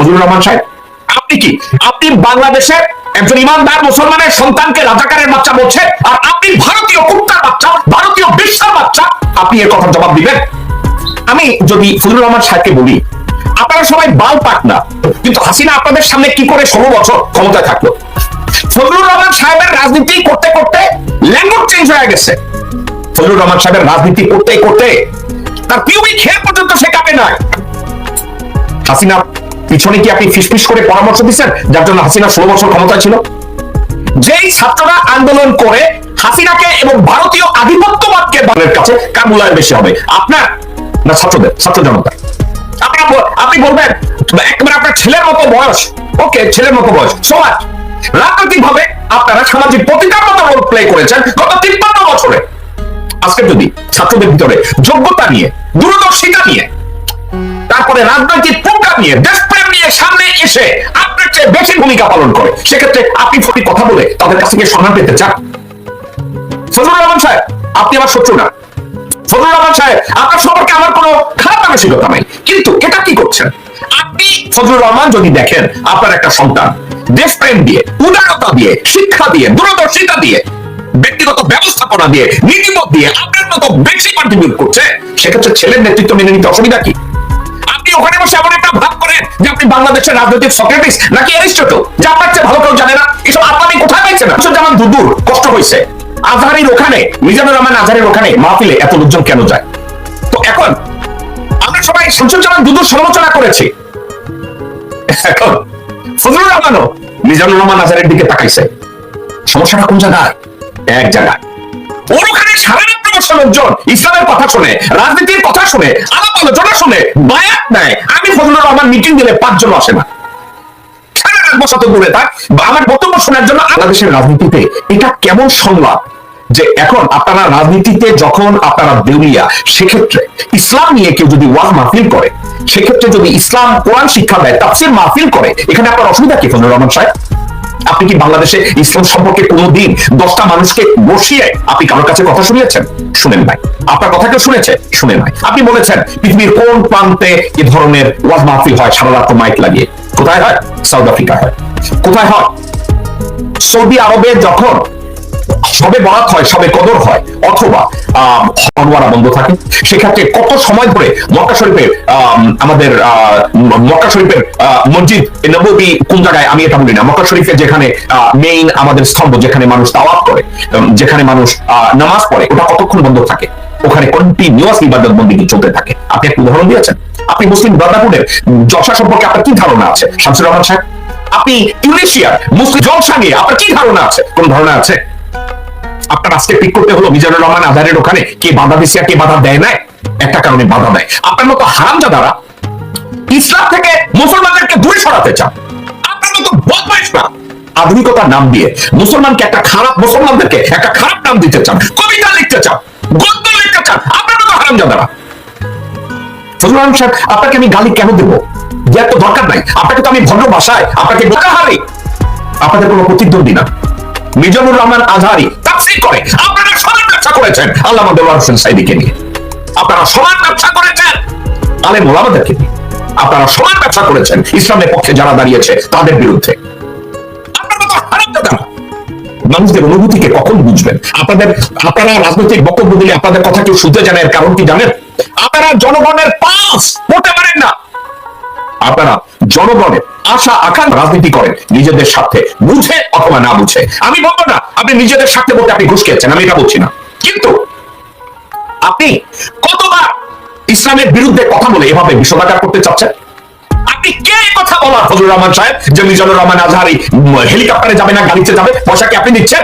ফজলুর রহমান সাহেব, আপনি কি আপনি বাংলাদেশের একজন ইমানদার মুসলমানের সন্তানকে রাজাকারের বাচ্চা বলছে, আর আপনি ভারতীয় কুত্তার বাচ্চা, ভারতীয় বিশ্বের বাচ্চা, আপনি এর কথা জবাব দিবেন? আমি যদি ফজলুর রহমান সাহেবকে বলি, আপনারা সবাই বাল পাক না, কিন্তু হাসিনা আপনাদের সামনে কি করে 16 বছর ক্ষমতায় থাকলো? ফজলুর রহমান সাহেবের রাজনীতি করতে করতে ল্যাঙ্গুয়েজ চেঞ্জ হয়ে গেছে। ফজলুর রহমান সাহেবের রাজনীতি করতে করতে তার পিউবিক হেয়ার পর্যন্ত সে কাঁপে না। হাসিনা পিছনে কি আপনি ফিসফিস করে পরামর্শ দিচ্ছেন যার জন্য হাসিনা 16 বছর ক্ষমতায় ছিল? যেই ছাত্ররা আন্দোলন করে হাসিনাকে এবং ভারতীয় আধিপত্যবাদকে বাংলার কাছে কার মূল্যায়ন বেশি হবে, আপনার না ছাত্রদের, ছাত্র জনতা? আপনি বলবেন একেবারে আপনার ছেলের মতো বয়স, ওকে ছেলের মতো বয়স, সমাজ রাজনৈতিক ভাবে আপনারা সামাজিক প্রতিকার মতো রোল প্লে করেছেন গত 53 বছরে। আজকে যদি ছাত্রদের ভিতরে যোগ্যতা নিয়ে, দূরদর্শিতা নিয়ে, তারপরে রাজনৈতিক প্রজ্ঞা নিয়ে, দেশপ্রেম নিয়ে সামনে এসে আপনার চেয়ে বেশি ভূমিকা পালন করে, সেক্ষেত্রে আপনি ফটি কথা বলে তাদের কাছ থেকে সম্মান পেতে চান? ফজলুর রহমান সাহেব, আপনি আমার শত্রু না। ফজলুর রহমান সাহেব, আপনার সম্পর্কে আমার কোনো খারাপ মানসিকতা নাই, কিন্তু এটা কি করছেন আপনি? ফজলুর রহমান যদি দেখেন আপনার একটা সন্তান দেশপ্রেম দিয়ে, উদারতা দিয়ে, শিক্ষা দিয়ে, দূরদর্শিতা দিয়ে, ব্যক্তিগত ব্যবস্থাপনা দিয়ে, নীতিবোধ দিয়ে আপনার মতো বেশি কন্ট্রিবিউট করছে, সেক্ষেত্রে ছেলের নেতৃত্ব মেনে নিতে অসুবিধা কি? আপনি ওখানে বসে এমন একটা ভাব করেন যে আপনি বাংলাদেশের রাজনৈতিক সক্রেটিস নাকি অ্যারিস্টটল, যে আপনার চেয়ে ভালো কেউ জানে না। এসব আপনি কোথায় পাইছেন? যেমন দুদূর কষ্ট হয়েছে আজহারির ওখানে, মিজানুর রহমান আজহারির ওখানে মাহফিলে এত লোকজন কেন যায়? তো এখন আমরা সবাই শামসুজ্জামান দুদূর সমালোচনা করেছি, এখন ফজলুর রহমানও মিজানুর রহমান আজহারের দিকে তাকাইছে। সমস্যাটা কোন জায়গায়? এক জায়গায় ওর ওখানে সারা রাত প্রবাসী লোকজন ইসলামের কথা শুনে, রাজনীতির কথা শুনে, আলাপ আলোচনা শুনে বায়াত নেয়। আমি ফজলুর রহমান মিটিং দিলে 5 জন আসে না, সারা রাত বসা তো দূরে থাক, আমার বক্তব্য শোনার জন্য। বাংলাদেশের রাজনীতিতে এটা কেমন সংলাপ যে এখন আপনারা রাজনীতিতে যখন আপনারা দেউলিয়া, সেক্ষেত্রে ইসলাম নিয়ে কেউ যদি ওয়াজ মাহফিল করে, সেক্ষেত্রে যদি ইসলাম কোরআন শিক্ষা দেয়, তাফসীর মাহফিল করে, এখানে আপনার অসুবিধা কি ফজলুর রহমান সাহেব? আপনি কি বাংলাদেশে ইসলাম সম্পর্কে কোনোদিন 10টা মানুষকে বসিয়ে আপনি কারোর কাছে কথা শুনিয়েছেন? শুনেন নাই। আপনার কথা কেউ শুনেছে? শুনে নাই। আপনি বলেছেন পৃথিবীর কোন প্রান্তে এ ধরনের ওয়াজ মাহফিল হয় সারা রাত মাইক লাগিয়ে? কোথায় হয়? সাউথ আফ্রিকা হয়। কোথায় হয়? সৌদি আরবে যখন সবে বরাত হয়, সবে কদর হয়, অথবা হওয়ারা বন্ধ থাকে, সেক্ষেত্রে কত সময় ধরে মক্কা শরীফের আমাদের মক্কা শরীফের মসজিদ নববী কোন জায়গায় আমি এটা বলি না, মক্কা শরীফের যেখানে মেইন আমাদের স্তম্ভ, যেখানে মানুষ তাওয়াফ করে, যেখানে মানুষ নামাজ পড়ে, ওটা কতক্ষণ বন্ধ থাকে? ওখানে কন্টিনিউয়াস ইবাদত বন্দেগী চলতে থাকে। আপনি একটা উদাহরণ দিয়েছেন। আপনি মুসলিম ব্রাদারহুডের জলসা সম্পর্কে আপনার কি ধারণা আছে শামসুর রহমান সাহেব? আপনি টিউনিশিয়ার মুসলিম জলসা নিয়ে আপনার কি ধারণা আছে? কোন ধারণা আছে? আপনার আজকে পিক করতে হলো মিজানুর রহমান আজহারের ওখানে কে বাধা দিচ্ছে, কে বাধা দেয় না, একটা কারণে বাধা দেয়। আপনার মতো হারামজাদারা ইসলাম থেকে মুসলমানদেরকে দূরে সরাতে চান। আপনার মতো বদমাইশরা আধুনিকতার নাম দিয়ে মুসলমানকে একটা খারাপ, মুসলমানদেরকে একটা খারাপ নাম দিতে চান, কবিতা লিখতে চান, গদ্য লিখতে চান। আপনার মতো হারামজাদারা। ফজলুর রহমান সাহেব, আপনাকে আমি গালি কেন দেবো? যে এত দরকার নাই। আপনাকে তো আমি ভদ্র ভাষায় আপনাকে বোকাহারি, আপনাদের কোনো প্রতিদ্বন্দ্বী না। মিজানুর রহমান আজহারি তাফসীর করে, আপনারা সমান ব্যবসা করেছেন আল্লামা দেওয়ার হোসেন সাইদিকে নিয়ে, আপনারা সমান ব্যবসা করেছেন আলেম ওলামাদেরকে নিয়ে, আপনারা সমান ব্যবসা করেছেন ইসলামের পক্ষে যারা দাঁড়িয়েছে তাদের বিরুদ্ধে। আপনার মতো হারামজাদারা মানুষদের অনুভূতিকে কখন বুঝবেন? আপনারা রাজনৈতিক বক্তব্য দিলে আপনাদের কথা কেউ শুনতে জানে, এর কারণ কি জানেন? আপনারা জনগণের পাস পড়তে পারেন না। আপনারা জনগণের আশা আকাঙ্ক্ষা রাজনীতি করেন নিজেদের স্বার্থে, বুঝে অথবা না বুঝে। আমি বলবো না আপনি নিজেদের স্বার্থে বলতে আপনি ঘুষ খেয়েছেন, আমি এটা বলছি না, কিন্তু আপনি কতবার ইসলামের বিরুদ্ধে কথা বলে এভাবে বিষোদাগার করতে চাচ্ছেন? আপনি কে কথা বলার ফজলুর রহমান সাহেব যে মিজানুর রহমান আজহারি হেলিকপ্টারে যাবে না, গাড়িতে যাবে? পয়সা কি আপনি দিচ্ছেন?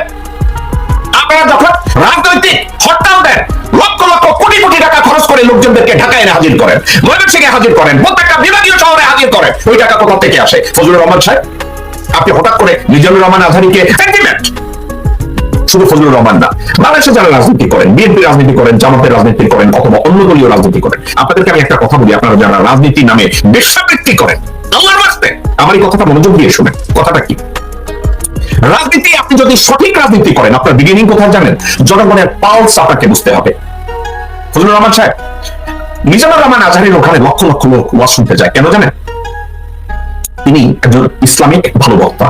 আপনারা যখন রাজনৈতিক হরতাল দেন, লক্ষ লক্ষ কোটি কোটি টাকা খরচ করে লোকজনদেরকে ঢাকায় এনে হাজির করেন, ময়মনসিংহে হাজির করেন, প্রত্যেকটা বিভাগীয় শহরে হাজির করেন, ওই টাকা কোথা থেকে আসে? ফজলুর রহমান সাহেব, আপনি হঠাৎ করে মিজানুর রহমান আজহারিকে সেন্টিমেন্ট, শুধু ফজলুর রহমান না, বাংলাদেশে যারা রাজনীতি করেন, বিএনপি রাজনীতি করেন, জামাতের রাজনীতি করেন, অথবা অন্য দলীয় রাজনীতি করেন, আপনাদেরকে আমি একটা কথা বলি, আপনারা যারা রাজনীতির নামে বেশ্যাবৃত্তি করেন, আল্লাহর রাস্তে আমার এই কথাটা মনোযোগ দিয়ে শুনেন। কথাটা কি? রাজনীতি আপনি যদি সঠিক রাজনীতি করেন, আপনার বিগিনিং কোথায় জানেন? জনগণের পালস আপনাকে বুঝতে হবে। ফজলুর রহমান সাহেব, মিজানুর রহমান আজহারির ওখানে লক্ষ লক্ষ লোক ওয়াজ শুনতে যায়, কেন জানেন? তিনি একজন ইসলামিক ভালো বক্তা,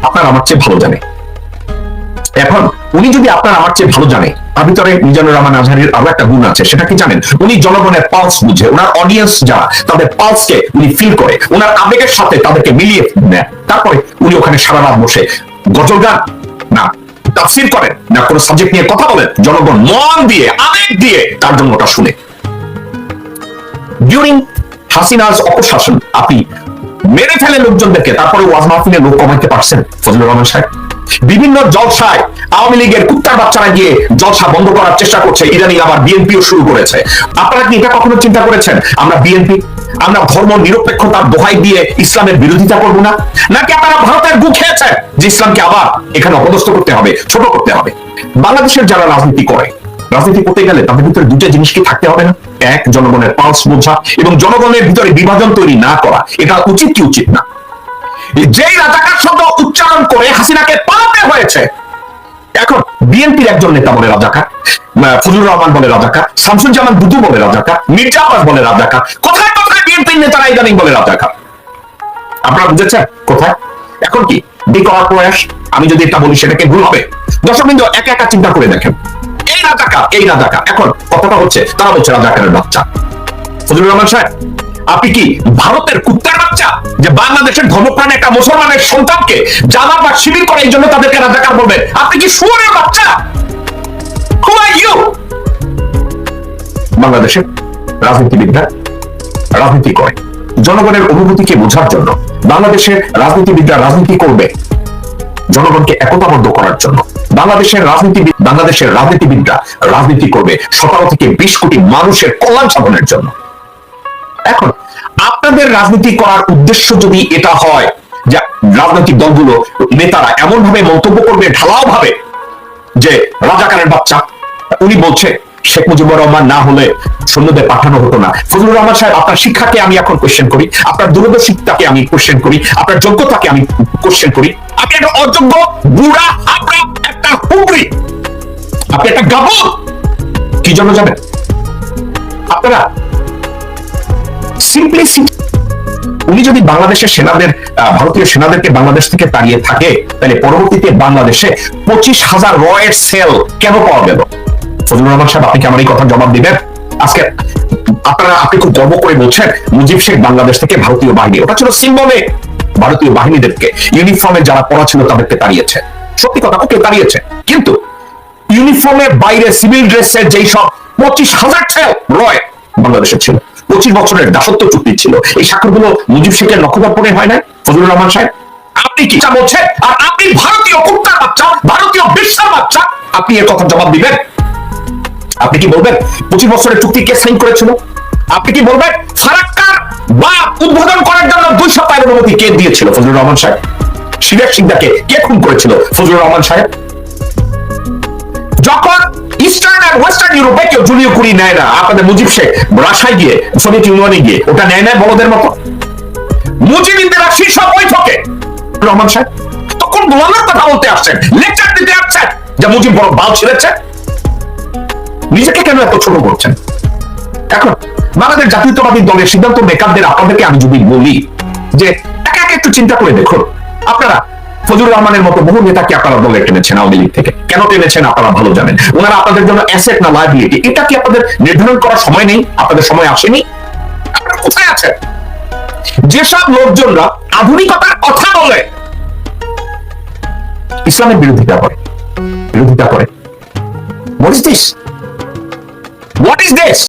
আপনার আমার চেয়ে ভালো জানে। এখন উনি যদি আপনার আমার চেয়ে ভালো জানে, তার ভিতরে মিজানুর রহমান আজহারীর আরো একটা গুণ আছে, সেটা কি জানেন? উনি জনগণের পালস বুঝে, ওনার অডিয়েন্স যারা, তাদের পালসকে উনি ফিল করে, ওনার আবেগের সাথে তাদেরকে মিলিয়ে নেয়। তারপরে উনি ওখানে সারা রাত বসে গজল গান না তাফসীর করেন না কোনো সাবজেক্ট নিয়ে কথা বলেন, জনগণ মন দিয়ে আবেগ দিয়ে তার জন্য ওটা শুনে। ডিউরিং হাসিনাজ অপশাসন আপনি মেরে ফেলে লোকজনদেরকে, তারপরে ওয়াজ মাহফিলে লোক কমাইতে পারছেন ফজলুর রহমান সাহেব। বিভিন্ন জলসায় আওয়ামী লীগের কুত্তার বাচ্চারা গিয়ে জলসা বন্ধ করার চেষ্টা করছে, ইদানিং আবার বিএনপিও শুরু করেছে। আপনারা কি এটা কখনো চিন্তা করেছেন আমরা বিএনপি, আমরা ধর্ম নিরপেক্ষতার দোহাই দিয়ে ইসলামের বিরোধিতা করব না? নাকি আপনারা ভারতের গু খেয়েছেন যে ইসলামকে আবার এখানে অপদস্থ করতে হবে, ছোট করতে হবে? বাংলাদেশের যারা রাজনীতি করে, রাজনীতি করতে গেলে তাদের ভিতরে দুটো জিনিস কি থাকতে হবে না? এক, জনগণের পালস বোঝা এবং জনগণের ভিতরে বিভাজন তৈরি না করা। এটা উচিত কি উচিত না? যেই রাজাকার শব্দ উচ্চারণ করে হাসিনাকে পালাতে হয়েছে, এখন বিএনপির একজন নেতা বলে রাজাকার, ফজলুর রহমান বলে রাজাকার, শামসুজ্জামান দুদু বলে রাজাকার, মির্জা আব্বাস বলে রাজাকার, কোথায় কোথায় বিএনপির নেতারা ইদানিং বলে রাজাকার। আপনারা বুঝেছেন কোথায়? এখন কি বি করার প্রয়াস? আমি যদি এটা বলি সেটাকে ভুল হবে? দর্শকবৃন্দ, একা একা চিন্তা করে দেখেন, এই রাজাকার এই রাজাকার, এখন কথাটা হচ্ছে তারা বলছে রাজাকারের বাচ্চা। ফজলুর রহমান সাহেব, আপনি কি ভারতের কুত্তার বাচ্চা যে বাংলাদেশের ধর্মপ্রাণ একটা মুসলমানের সন্তানকে জামা বা শিবির করে এই জন্য তাদেরকে রাজাকার বলবেন? আপনি কি শুয়োরের বাচ্চা? হু আর ইউ? বাংলাদেশের রাজনীতিবিদরা রাজনীতি করে জনগণের অনুভূতিকে বোঝার জন্য। বাংলাদেশের রাজনীতিবিদরা রাজনীতি করবে জনগণকে একতাবদ্ধ করার জন্য। বাংলাদেশের রাজনীতিবিদরা রাজনীতি করবে 17 থেকে 20 কোটি মানুষের কল্যাণ সাধনের জন্য। এখন আপনাদের রাজনীতি করার উদ্দেশ্য যদি এটা হয় যে রাজনৈতিক দলগুলো নেতারা এমন ভাবে মন্তব্য করবে ঢালাও ভাবে যে রাজাকারের বাচ্চা, উনি বলছে শেখ মুজিবুর রহমান না হলে সৈন্যদের পাঠানো হতো না। ফজলুর রহমান সাহেব, আপনার শিক্ষাকে আমি এখন কোশ্চেন করি, আপনার দূরদর্শিতাকে আমি কোশ্চেন করি, আপনার যোগ্যতাকে আমি কোশ্চেন করি। আপনি একটা অযোগ্য বুড়া, আপনার একটা হুমড়ি, আপনি একটা গাবর। কি জন্য যাবেন আপনারা? সিম্পলিসিটি। উনি যদি বাংলাদেশের সেনাদের, ভারতীয় সেনাদেরকে বাংলাদেশ থেকে তাড়িয়ে থাকে, তাহলে পরবর্তীতে বাংলাদেশে 25,000 রয়ের সেল কেন পাওয়া গেল? ফজলুর রহমান সাহেব, আপনি কি আমার এই কথা জবাব দিবেন? আজকে আপনি খুব গর্ব করে বলছেন মুজিব শেখ বাংলাদেশ থেকে ভারতীয় বাহিনী, ওটা ছিল সিম্বলে, ভারতীয় বাহিনীদেরকে ইউনিফর্মে যারা পড়া ছিল তাদেরকে তাড়িয়েছে। সত্যি কথা, ওকে তাড়িয়েছে, কিন্তু ইউনিফর্মের বাইরে সিভিল ড্রেসের যেই সব 25,000 সেল রয় বাংলাদেশে ছিল, 25 বছরের দাসত্ব চুক্তি ছিল, এই স্বাক্ষরগুলো মুজিব শেখের নক্ষত্রপণে হয় না? ফজলুর রহমান সাহেব, আপনি কি বলছেন? আর আপনি ভারতীয় কুত্তার বাচ্চা, ভারতীয় বিশ্বের বাচ্চা, আপনি এর কথা জবাব দিবেন? আপনি কি বলবেন 25 বছরের চুক্তি কে সাইন করেছিল? আপনি কি বলবেন ফারাক্কার বা উদ্বোধন করার জন্য 2 সপ্তাহের অনুমতি কে দিয়েছিল? ফজলুর রহমান সাহেব। শিবেক সিংদাকে কে খুন করেছিল? ফজলুর রহমান সাহেব। যখন ইস্টার্ন আর ওয়েস্টার্ন ইউরোপে কেউ জুলিও কুরি নেয় না, আপনাদের মুজিব শেখ রাশিয়ায় গিয়ে, সোভিয়েত ইউনিয়নে গিয়ে ওটা নেয় না বলদের মতো? মুজিব ইন্দিরা শীর্ষ বৈঠকে রহমান সাহেব তখন গোলামের কথা বলতে আসছেন, লেকচার দিতে আসছেন যে মুজিব বড় বাল ছিঁড়েছে। নিজেকে কেন এত ছোট করছেন? এখন বাংলাদেশ জাতীয়তাবাদী দলের সিদ্ধান্ত মেকারদের আপনাদেরকে আমি যদি বলি যে একা একা একটু চিন্তা করে দেখুন, আপনারা ফজলুর রহমানের মতো বহু নেতাকে আপনারা দলে টেনেছেন আওয়ামী লীগ থেকে। কেন টেনেছেন আপনারা ভালো জানেন। ওনারা আপনাদের জন্য অ্যাসেট না লায়াবিলিটি, এটা কি আপনাদের নির্ধারণ করার সময় নেই? আপনাদের সময় আসেনি? আপনারা কোথায় আছেন? যেসব লোকজনরা আধুনিকতার কথা বলে ইসলামের বিরোধিতা করে, what is this?